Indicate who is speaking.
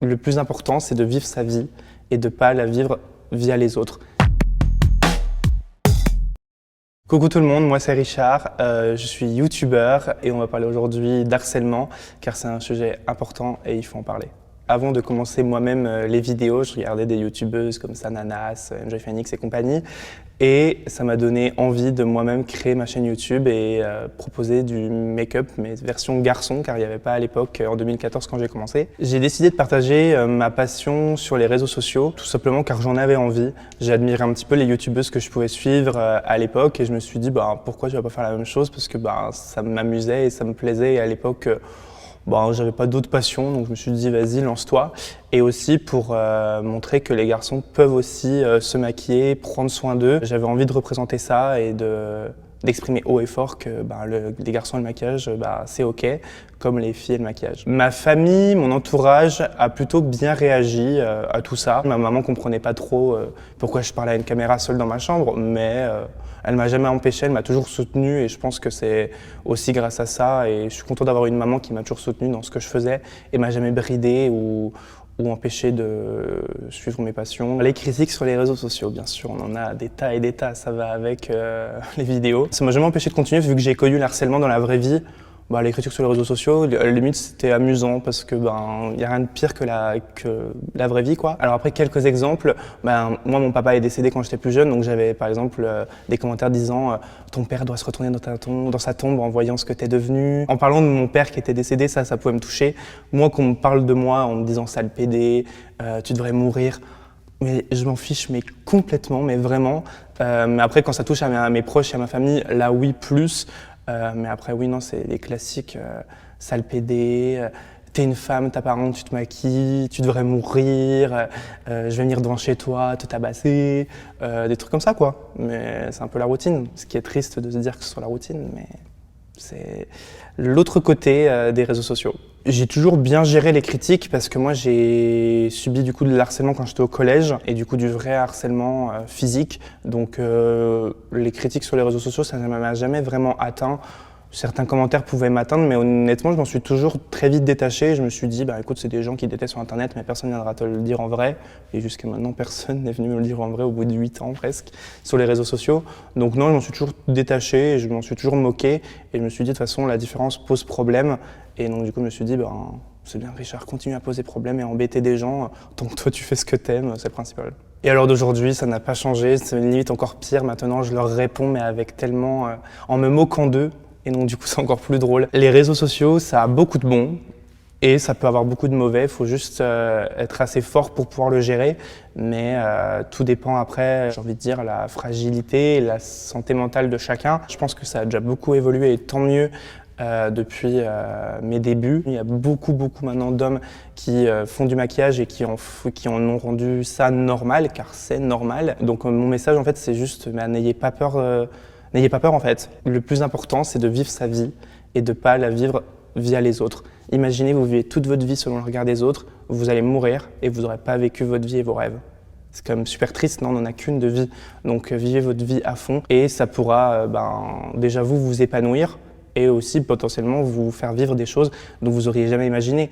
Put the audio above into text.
Speaker 1: Le plus important, c'est de vivre sa vie et de ne pas la vivre via les autres. Coucou tout le monde, moi c'est Richard, je suis youtubeur et on va parler aujourd'hui d'harcèlement car c'est un sujet important et il faut en parler. Avant de commencer moi-même les vidéos, je regardais des youtubeuses comme Sananas, Enjoy Phoenix et compagnie et ça m'a donné envie de moi-même créer ma chaîne YouTube et proposer du make-up, mais version garçon car il n'y avait pas à l'époque, en 2014 quand j'ai commencé. J'ai décidé de partager ma passion sur les réseaux sociaux, tout simplement car j'en avais envie. J'ai admiré un petit peu les youtubeuses que je pouvais suivre à l'époque et je me suis dit pourquoi je ne vais pas faire la même chose parce que ça m'amusait et ça me plaisait et à l'époque j'avais pas d'autres passions, donc je me suis dit vas-y lance-toi. Et aussi pour montrer que les garçons peuvent aussi se maquiller, prendre soin d'eux. J'avais envie de représenter ça et d'exprimer haut et fort que les garçons et le maquillage, c'est ok, comme les filles et le maquillage. Ma famille, mon entourage a plutôt bien réagi à tout ça. Ma maman comprenait pas trop pourquoi je parlais à une caméra seule dans ma chambre, mais elle m'a jamais empêché, elle m'a toujours soutenu et je pense que c'est aussi grâce à ça et je suis content d'avoir une maman qui m'a toujours soutenu dans ce que je faisais et m'a jamais bridé ou empêché de suivre mes passions. Les critiques sur les réseaux sociaux, bien sûr, on en a des tas et des tas, ça va avec les vidéos. Ça m'a jamais empêché de continuer vu que j'ai connu le harcèlement dans la vraie vie. Les critiques sur les réseaux sociaux, limite c'était amusant parce que y a rien de pire que la vraie vie quoi. Alors après quelques exemples, moi mon papa est décédé quand j'étais plus jeune donc j'avais par exemple des commentaires disant ton père doit se retourner dans sa tombe en voyant ce que t'es devenu. En parlant de mon père qui était décédé, ça pouvait me toucher. Moi qu'on me parle de moi en me disant sale pédé, tu devrais mourir. Mais je m'en fiche mais complètement, mais vraiment. Mais après quand ça touche à mes proches et à ma famille, là oui plus. Mais après oui non c'est les classiques, sale pédé, t'es une femme, t'as pas honte, tu te maquilles, tu devrais mourir, je vais venir devant chez toi, te tabasser, des trucs comme ça quoi. Mais c'est un peu la routine, ce qui est triste de se dire que ce soit la routine, mais c'est l'autre côté des réseaux sociaux. J'ai toujours bien géré les critiques parce que moi j'ai subi du coup de harcèlement quand j'étais au collège et du coup du vrai harcèlement physique. Donc les critiques sur les réseaux sociaux ça ne m'a jamais vraiment atteint. Certains commentaires pouvaient m'atteindre mais honnêtement je m'en suis toujours très vite détaché. Je me suis dit écoute c'est des gens qui détestent sur internet mais personne ne viendra te le dire en vrai. Et jusqu'à maintenant personne n'est venu me le dire en vrai au bout de 8 ans presque sur les réseaux sociaux. Donc non je m'en suis toujours détaché et je m'en suis toujours moqué et je me suis dit de toute façon la différence pose problème. Et donc du coup je me suis dit c'est bien Richard, continue à poser problème et à embêter des gens, tant que toi tu fais ce que t'aimes, c'est le principal. Et alors d'aujourd'hui ça n'a pas changé, c'est limite encore pire, maintenant je leur réponds mais avec tellement, en me moquant d'eux, et donc du coup c'est encore plus drôle. Les réseaux sociaux ça a beaucoup de bons, et ça peut avoir beaucoup de mauvais, il faut juste être assez fort pour pouvoir le gérer, mais tout dépend après, j'ai envie de dire, la fragilité et la santé mentale de chacun. Je pense que ça a déjà beaucoup évolué et tant mieux depuis mes débuts. Il y a beaucoup maintenant d'hommes qui font du maquillage et qui en ont rendu ça normal, car c'est normal. Donc mon message en fait c'est juste, n'ayez pas peur en fait. Le plus important c'est de vivre sa vie et de ne pas la vivre via les autres. Imaginez, vous vivez toute votre vie selon le regard des autres, vous allez mourir et vous n'aurez pas vécu votre vie et vos rêves. C'est quand même super triste, non, on n'en a qu'une de vie. Donc vivez votre vie à fond et ça pourra déjà vous épanouir et aussi potentiellement vous faire vivre des choses dont vous n'auriez jamais imaginé.